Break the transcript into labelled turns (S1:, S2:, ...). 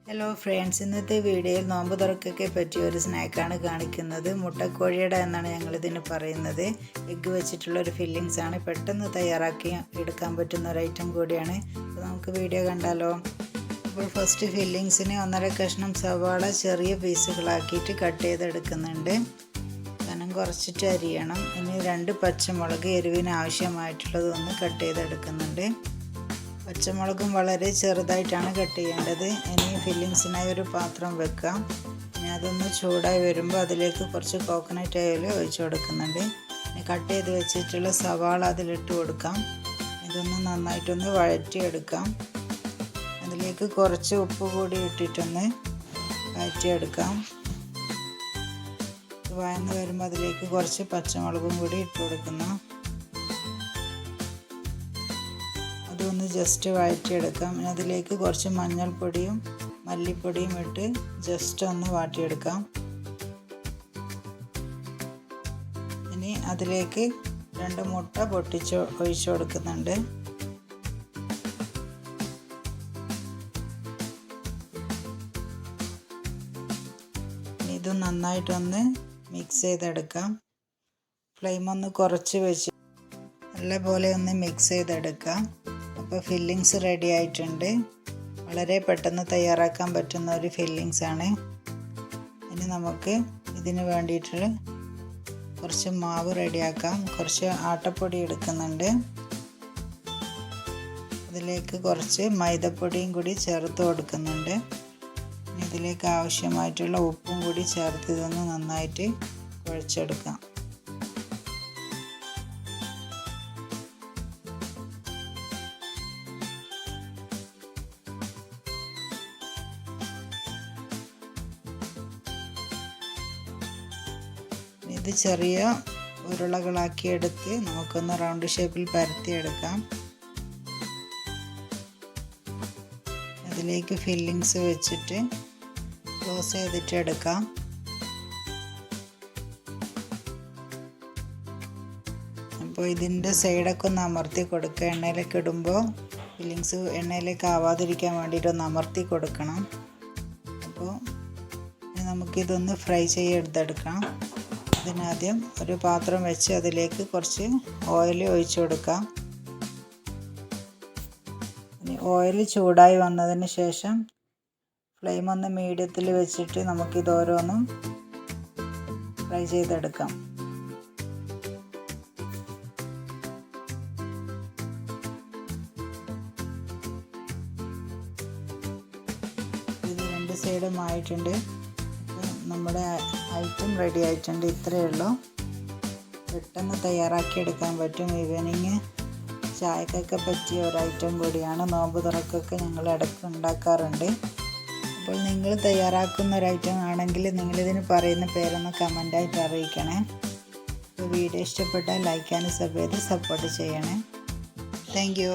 S1: Hello friends, ഇന്നത്തെ വീഡിയോയിൽ നോമ്പ് തുറക്കൊക്കെ പറ്റിയ ഒരു സ്നാക്കാണ് കാണിക്കുന്നത്. മുട്ടക്കോഴിയുടെ എന്നാണ് ഞങ്ങളിതിന് പറയുന്നത്. എഗ്ഗ് വെച്ചിട്ടുള്ളൊരു ഫില്ലിങ്സ് ആണ്. പെട്ടെന്ന് തയ്യാറാക്കി എടുക്കാൻ പറ്റുന്ന ഒരു ഐറ്റം കൂടിയാണ്. അപ്പോൾ നമുക്ക് വീഡിയോ കണ്ടാലോ. അപ്പോൾ ഫസ്റ്റ് ഫില്ലിങ്സിന് 1.5 കഷ്ണം സവാള ചെറിയ പീസുകളാക്കിയിട്ട് കട്ട് ചെയ്തെടുക്കുന്നുണ്ട്. കനം കുറച്ചിട്ട് അരിയണം. ഇനി 2 പച്ചമുളക് എരിവിന് ആവശ്യമായിട്ടുള്ളത് ഒന്ന് കട്ട് ചെയ്തെടുക്കുന്നുണ്ട്. പച്ചമുളകും വളരെ ചെറുതായിട്ടാണ് കട്ട് ചെയ്യേണ്ടത്. ഇനി ഫില്ലിങ്സിനായി ഒരു പാത്രം വെക്കാം. ഇനി അതൊന്ന് ചൂടായി വരുമ്പോൾ അതിലേക്ക് കുറച്ച് കോക്കനട്ട് ഓയിൽ ഒഴിച്ചു കൊടുക്കുന്നുണ്ട്. ഇനി കട്ട് ചെയ്ത് വെച്ചിട്ടുള്ള സവാള അതിലിട്ട് കൊടുക്കാം. ഇതൊന്ന് നന്നായിട്ടൊന്ന് വഴറ്റിയെടുക്കാം. അതിലേക്ക് കുറച്ച് ഉപ്പ് കൂടി ഇട്ടിട്ടൊന്ന് വഴറ്റിയെടുക്കാം. വഴന്ന് വരുമ്പോൾ അതിലേക്ക് കുറച്ച് പച്ചമുളകും കൂടി ഇട്ട് കൊടുക്കുന്നു. അതൊന്ന് ജസ്റ്റ് വഴറ്റിയെടുക്കാം. അതിലേക്ക് കുറച്ച് മഞ്ഞൾപ്പൊടിയും മല്ലിപ്പൊടിയും ഇട്ട് ജസ്റ്റ് ഒന്ന് വാട്ടിയെടുക്കാം. ഇനി അതിലേക്ക് 2 മുട്ട പൊട്ടിച്ച് ഒഴിച്ചു കൊടുക്കുന്നുണ്ട്. ഇത് നന്നായിട്ടൊന്ന് മിക്സ് ചെയ്തെടുക്കാം. ഫ്ലെയിം ഒന്ന് കുറച്ച് വെച്ച് നല്ലപോലെ ഒന്ന് മിക്സ് ചെയ്തെടുക്കാം. അപ്പോൾ ഫില്ലിങ്സ് റെഡി ആയിട്ടുണ്ട്. വളരെ പെട്ടെന്ന് തയ്യാറാക്കാൻ പറ്റുന്ന ഒരു ഫില്ലിങ്സ് ആണ്. ഇനി നമുക്ക് ഇതിന് വേണ്ടിയിട്ട് കുറച്ച് മാവ് റെഡിയാക്കാം. കുറച്ച് ആട്ടപ്പൊടി എടുക്കുന്നുണ്ട്. അതിലേക്ക് കുറച്ച് മൈദപ്പൊടിയും കൂടി ചേർത്ത് കൊടുക്കുന്നുണ്ട്. ഇതിലേക്ക് ആവശ്യമായിട്ടുള്ള ഉപ്പും കൂടി ചേർത്ത് ഇതൊന്ന് നന്നായിട്ട് കുഴച്ചെടുക്കാം. ഇത് ചെറിയ ഉരുളകളാക്കി എടുത്ത് നമുക്കൊന്ന് റൗണ്ട് ഷേപ്പിൽ പരത്തിയെടുക്കാം. അതിലേക്ക് ഫില്ലിങ്സ് വെച്ചിട്ട് ക്ലോസ് ചെയ്തിട്ട് എടുക്കാം. അപ്പോൾ ഇതിൻ്റെ സൈഡൊക്കെ ഒന്ന് അമർത്തി കൊടുക്കുക. എണ്ണയിലേക്ക് ഇടുമ്പോൾ ഫില്ലിങ്സ് എണ്ണയിലേക്ക് ആവാതിരിക്കാൻ വേണ്ടിയിട്ട് ഒന്ന് അമർത്തി കൊടുക്കണം. അപ്പോൾ നമുക്കിതൊന്ന് ഫ്രൈ ചെയ്തെടുക്കാം. അതിനാദ്യം ഒരു പാത്രം വെച്ച് അതിലേക്ക് കുറച്ച് ഓയിൽ ഒഴിച്ചു കൊടുക്കാം. ഇനി ഓയിൽ ചൂടായി വന്നതിന് ശേഷം ഫ്ലെയിം ഒന്ന് മീഡിയത്തിൽ വെച്ചിട്ട് നമുക്കിത് ഓരോന്നും ഫ്രൈ ചെയ്തെടുക്കാം. ഇത് 2 സൈഡും ആയിട്ടുണ്ട്. നമ്മുടെ ഐറ്റം റെഡി ആയിട്ടുണ്ട്. ഇത്രയേ ഉള്ളൂ. പെട്ടെന്ന് തയ്യാറാക്കിയെടുക്കാൻ പറ്റും. ഈവനിങ് ചായക്കൊക്കെ പറ്റിയ ഒരു ഐറ്റം കൂടിയാണ്. നോമ്പ് തുറക്കൊക്കെ ഞങ്ങൾ ഇടയ്ക്ക് ഉണ്ടാക്കാറുണ്ട്. അപ്പോൾ നിങ്ങൾ തയ്യാറാക്കുന്ന ഒരു ഐറ്റം ആണെങ്കിൽ നിങ്ങളിതിന് പറയുന്ന പേരൊന്ന് കമൻ്റായിട്ട് അറിയിക്കണേ. അപ്പോൾ വീഡിയോ ഇഷ്ടപ്പെട്ടാൽ ലൈക്ക് ആൻഡ് സബ് ചെയ്ത് സപ്പോർട്ട് ചെയ്യണേ. Thank you.